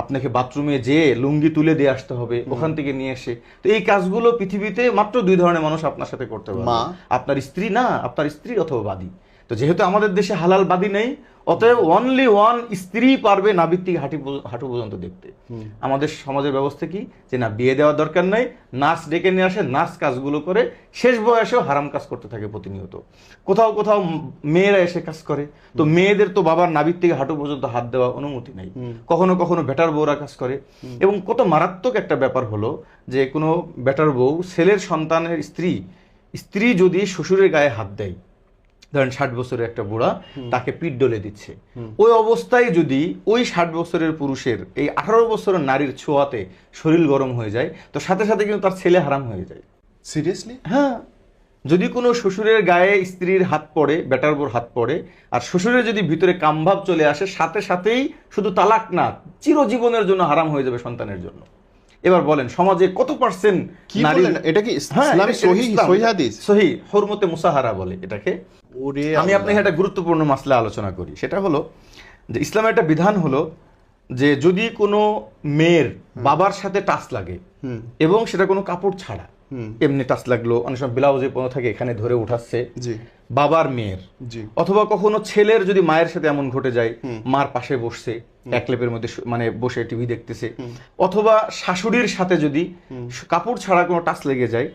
আপনাকে বাথরুমে যে লুঙ্গি তুলে দিয়ে আসতে হবে, ওখান থেকে নিয়ে এসে। তো এই কাজগুলো পৃথিবীতে মাত্র দুই ধরনের মানুষ আপনার সাথে করতে পারবে, আপনার স্ত্রী না, আপনার স্ত্রী অথবা বাদী। তো যেহেতু আমাদের দেশে হালাল বাদী নেই, অতএব অনলি ওয়ান স্ত্রী পারবে নাভির থেকে হাঁটু পর্যন্ত দেখতে। আমাদের সমাজের ব্যবস্থা কি, যে না বিয়ে দেওয়ার দরকার নাই, নার্স ডেকে নিয়ে আসে, নার্স কাজগুলো করে, শেষ বয়সেও হারাম কাজ করতে থাকে প্রতিনিয়ত। কোথাও কোথাও মেয়েরা এসে কাজ করে, তো মেয়েদের তো বাবার নাভির থেকে হাঁটু পর্যন্ত হাত দেওয়া অনুমতি নেই। কখনো কখনো বেটার বউরা কাজ করে। এবং কত মারাত্মক একটা ব্যাপার হলো যে কোনো বেটার বউ ছেলের সন্তানের স্ত্রী যদি শ্বশুরের গায়ে হাত দেয়, ধরেন 60 বছরের একটা বুড়া তাকে পিঠ ডলে দিচ্ছে, ওই অবস্থায় যদি ওই 60 বছরের পুরুষের এই 18 বছরের নারীর ছোঁয়াতে শরীর গরম হয়ে যায়, তো সাথে সাথে কিন্তু তার ছেলে হারাম হয়ে যায়। সিরিয়াসলি? হ্যাঁ, যদি কোনো শ্বশুরের গায়ে স্ত্রীর হাত পড়ে, বেটার বোর হাত পড়ে, আর শ্বশুরের যদি ভিতরে কামভাব চলে আসে, সাথে সাথেই শুধু তালাক না, চিরজীবনের জন্য হারাম হয়ে যাবে সন্তানের জন্য। এবার বলেন সমাজে কত পার্সেন্ট নারী, এটা কি ইসলামে সহিহ হাদিস? সহিহ হুরমতে মুসাহারা বলে এটাকে। আমি আপনাকে একটা গুরুত্বপূর্ণ মাসলা আলোচনা করি, সেটা হলো যে ইসলামের একটা বিধান হলো যে যদি কোনো মেয়ের বাবার সাথে টাচ লাগে এবং সেটা কোনো কাপড় ছাড়া, এমনি টাচ লাগলো, অনেক সময় ব্লাউজে পণ্য থাকে, এখানে ধরে উঠাচ্ছে বাবার মেয়ের, অথবা কখনো ছেলের যদি মায়ের সাথে এমন ঘটে যায়, মার পাশে বসছে এক লেপের মধ্যে মানে বসে টিভি দেখতেছে, অথবা শাশুড়ির সাথে যদি কাপড় ছাড়া কোনো টাচ লেগে যায়,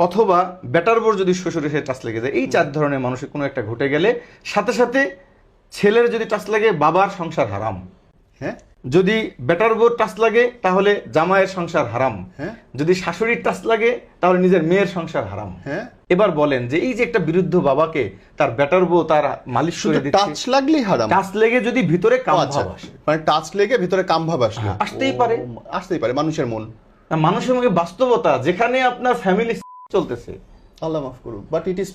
অথবা বেটার বোর যদি শ্বশুরের সাথে টাচ লেগে যায়, এই 4 ধরনের মানুষের কোনো একটা ঘটে গেলে সাথে সাথে ছেলের যদি টাচ লাগে বাবার সংসার হারাম। হ্যাঁ, যদি বেটার বোর টাচ লাগে তাহলে জামাইয়ের সংসার হারাম। যদি শাশুড়ির টাচ লাগে তাহলে নিজের মেয়ের সংসার হারাম। এবার বলেন যে এই যে একটা বিরুদ্ধ বাবাকে তার বেটার বউ তার মালিশ করে দিচ্ছে, টাচ লাগলেই হারাম। টাচ লেগে যদি ভিতরে কামভাব আসে, মানে টাচ লেগে ভিতরে কামভাব আসে, আসতেই পারে মানুষের মন, মানুষের মুখে বাস্তবতা, যেখানে আপনার ফ্যামিলি চলতেছে। আল্লাহ মাফ করুক, বাট ইট ইজ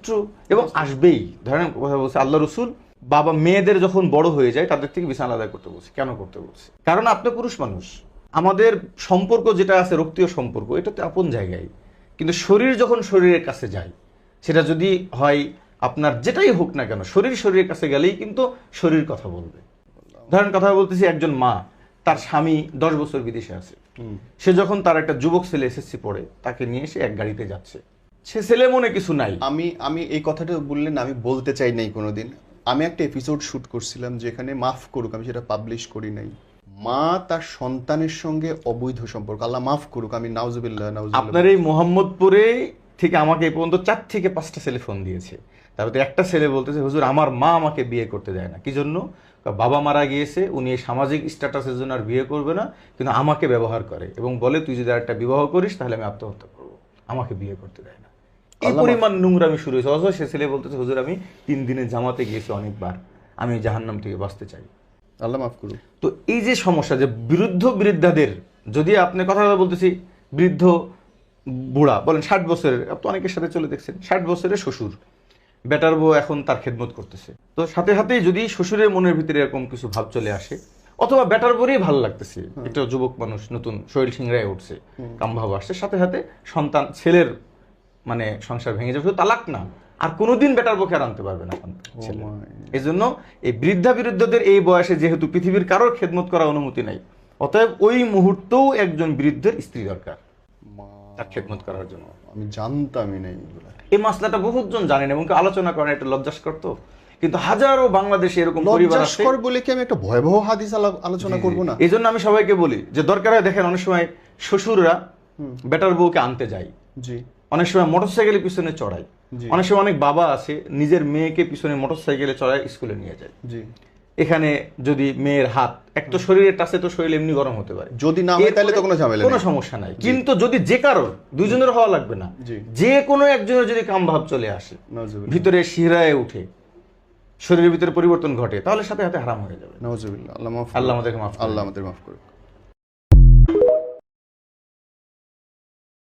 ট্রু, এবং আসবেই। ধরেন কথা বলছে আল্লাহ রসুল, বাবা মেয়েদের যখন বড় হয়ে যায় তাদের থেকে বিছানা আলাদা করতে বলছে। কেন করতে বলছে? কারণ আপনি পুরুষ মানুষ, আমাদের সম্পর্ক যেটা আছে রক্তীয় সম্পর্ক, এটাতে আপন জায়গায়, কিন্তু শরীর যখন শরীরের কাছে যায়, সেটা যদি হয় আপনার যেটাই হোক না কেন, শরীরের কাছে গেলেই কিন্তু শরীর কথা বলবে। ধরেন কথা বলতেছি, একজন মা, তার স্বামী 10 বছর বিদেশে আছে, সে যখন তার একটা যুবক ছেলে এসএসসি পড়ে, তাকে নিয়ে এসে এক গাড়িতে যাচ্ছে, সে ছেলে মনে কিছু নাই। আমি এই কথাটা বললেন, আমি বলতে চাই নাই কোনোদিন। আমি একটা এপিসোড শুট করছিলাম যেখানে, মাফ করুক আমি সেটা পাবলিশ করি নাই, মা তার সন্তানের সঙ্গে অবৈধ সম্পর্ক, আল্লাহ মাফ করুক, আমি নাউজুবিল্লাহ। আপনার এই মোহাম্মদপুরে থেকে আমাকে এই পর্যন্ত 4 থেকে 5টা ছেলে ফোন দিয়েছে, তারপরে একটা ছেলে বলতেছে, হুজুর আমার মা আমাকে বিয়ে করতে দেয় না। কি জন্য? বাবা মারা গিয়েছে, উনি এই সামাজিক স্ট্যাটাসের জন্য আর বিয়ে করবে না, কিন্তু আমাকে ব্যবহার করে এবং বলে তুই যদি একটা বিবাহ করিস তাহলে আমি আত্মহত্যা করবো, আমাকে বিয়ে করতে দেয় না। এই পরিমাণ নোংরামি শুরু হয়েছে। অথচ সে ছেলে বলতেছে, হুজুর আমি 3 দিনে জামাতে গিয়েছি অনেকবার, আমি জাহান্নাম থেকে বাঁচতে চাই। আল্লাহ মাফ করুক। তো এই যে সমস্যা, যে বৃদ্ধাদের, যদি আপনি কথা বলতেছি, বৃদ্ধ বুড়া বলেন 60 বছরের, আপনি অনেকের সাথে চলে দেখছেন, 60 বছরের শ্বশুর, বেটার বউ এখন তার খেদমত করতেছে, তো সাথে সাথেই যদি শ্বশুরের মনের ভিতরে এরকম কিছু ভাব চলে আসে, অথবা বেটার বউরই ভালো লাগতেছে, একটা যুবক মানুষ নতুন শরীর সিংড়ায় উঠছে, কামভাব আসছে, সাথে সাথে সন্তান ছেলের মানে সংসার ভেঙে যাবে, শুধু তালাক না, আর কোনোদিন বেটার বউকে আর আনতে পারবে না ছেলে। এই জন্য এই বৃদ্ধদের এই বয়সে যেহেতু পৃথিবীর কারোর খেদমত করার অনুমতি নাই, অতএব ওই মুহূর্তেও একজন বৃদ্ধের স্ত্রী দরকার তার খেদমত করার জন্য। আমি জানতামই নাই এই মাসলাটা বহুজন জানেন এবং আলোচনা করেন, এটা লজ্জাস্কর। তো কিন্তু হাজারো বাংলাদেশে এরকম পরিবার আছে। লজ্জাস্কর বলে কি আমি একটা ভয়াবহ হাদিস আলোচনা করব না? এই জন্য আমি সবাইকে বলি যে দরকার হয়, দেখেন অনেক সময় শ্বশুররা বেটার বউকে আনতে যায়, অনেক সময় মোটরসাইকেলের পিছনে চড়ায়, অনেক সময় অনেক বাবা আছে নিজের মেয়েকে পিছনে মোটরসাইকেলে চড়ায় স্কুলে নিয়ে যায়। এখানে যদি মেয়ের হাত এক তো শরীরের টাচে, তো শরীর এমনি গরম হতে পারে, যদি না হয় তাহলে তো কোনো ঝামেলা নেই, কোনো সমস্যা নাই। কিন্তু যদি যে কারোর, দুইজনের হওয়া লাগবে না, যে কোনো একজনের যদি কামভাব চলে আসে, ভিতরে শিহরায় উঠে, শরীরের ভিতরে পরিবর্তন ঘটে, তাহলে সাথে সাথে হারাম হয়ে যাবে। নাউজুবিল্লাহ। আল্লাহ আমাদেরকে মাফ করুন। আল্লাহ আমাদের মাফ করুক।